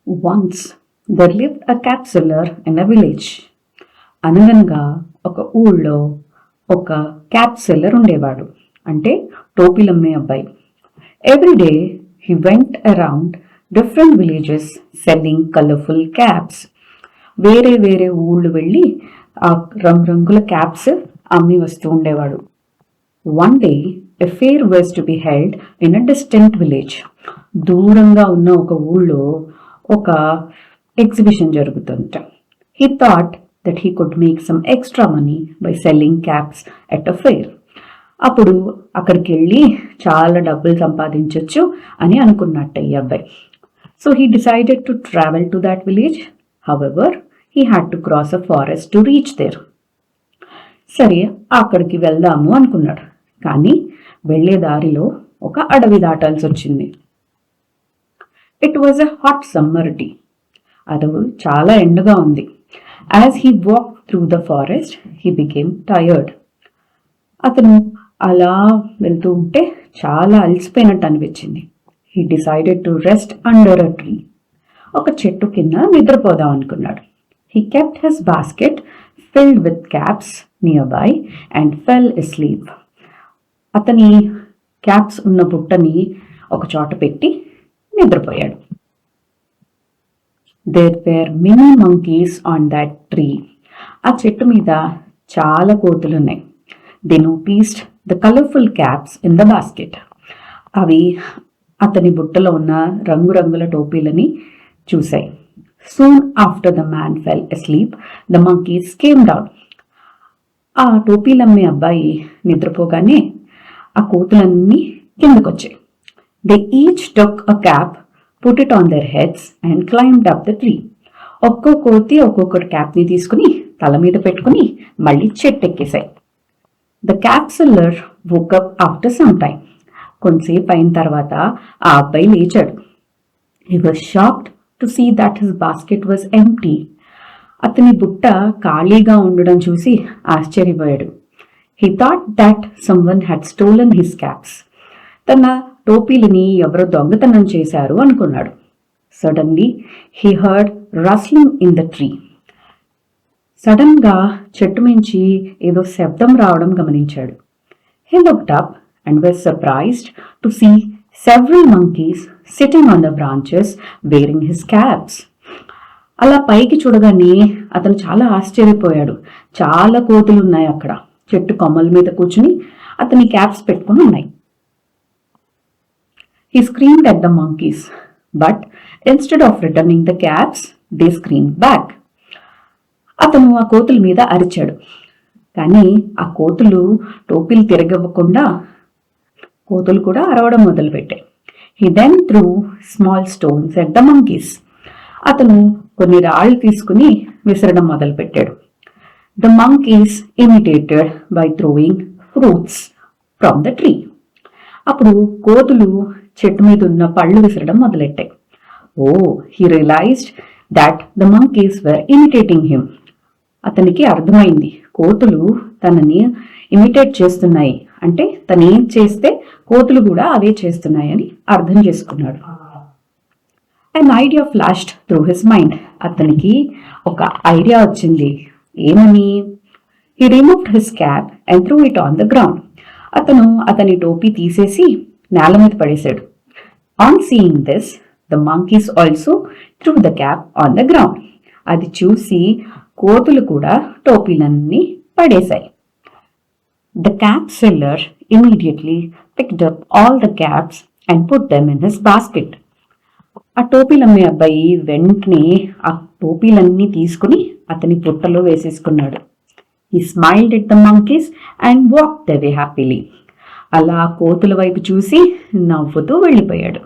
Once there lived a cat seller in a village. అనగనగా ఒక ఊళ్ళో ఒక క్యాప్ సెల్లర్ ఉండేవాడు, అంటే టోపీలమ్మే అబ్బాయి. Every day he went around different villages selling colourful caps. వేరే వేరే ఊళ్ళు వెళ్ళి ఆ రంగురంగుల క్యాప్స్ అమ్మి వస్తూ ఉండేవాడు. One day a fair was to be held in a distant village. దూరంగా ఉన్న ఒక ఊళ్ళో ఒక ఎగ్జిబిషన్ జరుగుతుంట. He thought that he could make some extra money by selling caps at a fair. అప్పుడు అక్కడికి వెళ్ళి చాలా డబ్బులు సంపాదించవచ్చు అని అనుకున్నట్ట ఈ అబ్బాయి. So he decided to travel to that village. However he had to cross a forest to reach there. సరే, అక్కడికి వెళ్దాము అనుకున్నాడు, కానీ వెళ్లే దారిలో ఒక అడవి దాటాల్సి వచ్చింది. It was a hot summer day. అడవి చాలా ఎండగా ఉంది. As he walked through the forest, he became tired. అతను అలా వెళ్తూ ఉంటే చాలా అలసిపోయినట్టు అనిపించింది. He decided to rest under a tree. ఒక చెట్టు కింద నిద్రపోదాం అనుకున్నాడు. He kept his basket filled with caps nearby and fell asleep. అతని క్యాప్స్ ఉన్న బుట్టని ఒక చోట పెట్టి నిద్రపోయాడు. There were many monkeys on that tree. ఆ చెట్టు మీద చాలా కోతులున్నాయి. They noticed the colorful caps in the basket. అవి అతని బుట్టలో ఉన్న రంగురంగుల టోపీలని చూశాయి. Soon after the man fell asleep, the monkeys came down. ఆ టోపీలమ్మే అబ్బాయి నిద్రపోగానే ఆ కోతులన్నీ కిందకొచ్చాయి. They each took a cap, put it on their heads and climbed up the tree. ఒక్కో కోతి ఒక్కొక్కటి క్యాప్ని తీసుకుని తల మీద పెట్టుకుని మళ్ళీ చెట్టు ఎక్కేశాయి. The cap seller woke up after some time. కొంతసేపు అయిన తర్వాత ఆ అబ్బాయి లేచాడు. He was shocked to see that his basket was empty. అతని బుట్ట ఖాళీగా ఉండడం చూసి ఆశ్చర్యపోయాడు. He thought that someone had stolen his caps. తన టోపీలని ఎవరో దొంగతనం చేశారు అనుకున్నాడు. Suddenly he heard rustling in the tree. Sudden గా చెట్టు మించి ఏదో శబ్దం రావడం గమనించాడు. He looked up and was surprised to see several monkeys sitting on the branches wearing his caps. అలా పైకి చూడగానే అతను చాలా ఆశ్చర్యపోయాడు. చాలా కోతులు ఉన్నాయి అక్కడ, చెట్టు కొమ్మల మీద కూర్చుని అతని క్యాప్స్ పెట్టుకుని ఉన్నాయి. He screamed at the monkeys, but instead of returning the caps, they screamed back. అతను ఆ కోతుల మీద అరిచాడు, కానీ ఆ కోతులు టోపీలు తిరగవ్వకుండా కోతులు కూడా అరవడం మొదలుపెట్టాయి. He then threw small stones at the monkeys. అతను కొన్ని రాళ్ళు తీసుకుని విసరడం మొదలుపెట్టాడు. The monkeys imitated by throwing fruits from the tree. అప్పుడు కోతులు చెట్టు మీద ఉన్న పళ్ళు విసరడం మొదలెట్టాయి. He realised that the monkeys were imitating him. అతనికి అర్థమైంది, కోతులు తనని ఇమిటేట్ చేస్తున్నాయి, అంటే తను ఏం చేస్తే కోతులు కూడా అవే చేస్తున్నాయని అర్థం చేసుకున్నాడు. An idea flashed through his mind. అతనికి ఒక ఐడియా వచ్చింది. ఏమని? He removed his cap and threw it on the ground. అతను అతని టోపీ తీసేసి నేల మీద పడేశాడు. On seeing this, the monkeys also threw the cap on the ground. అది చూసి కోతులు కూడా టోపీలన్నీ పడేశాయి. The cap seller immediately picked up all the caps and put them in his basket. ఆ టోపీలమ్మే అబ్బాయి వెంటనే ఆ టోపీలన్నీ తీసుకుని అతని పుట్టలో వేసేసుకున్నాడు. He smiled at the monkeys and walked away happily. అలా కోతుల వైపు చూసి నవ్వుతూ వెళ్ళిపోయాడు.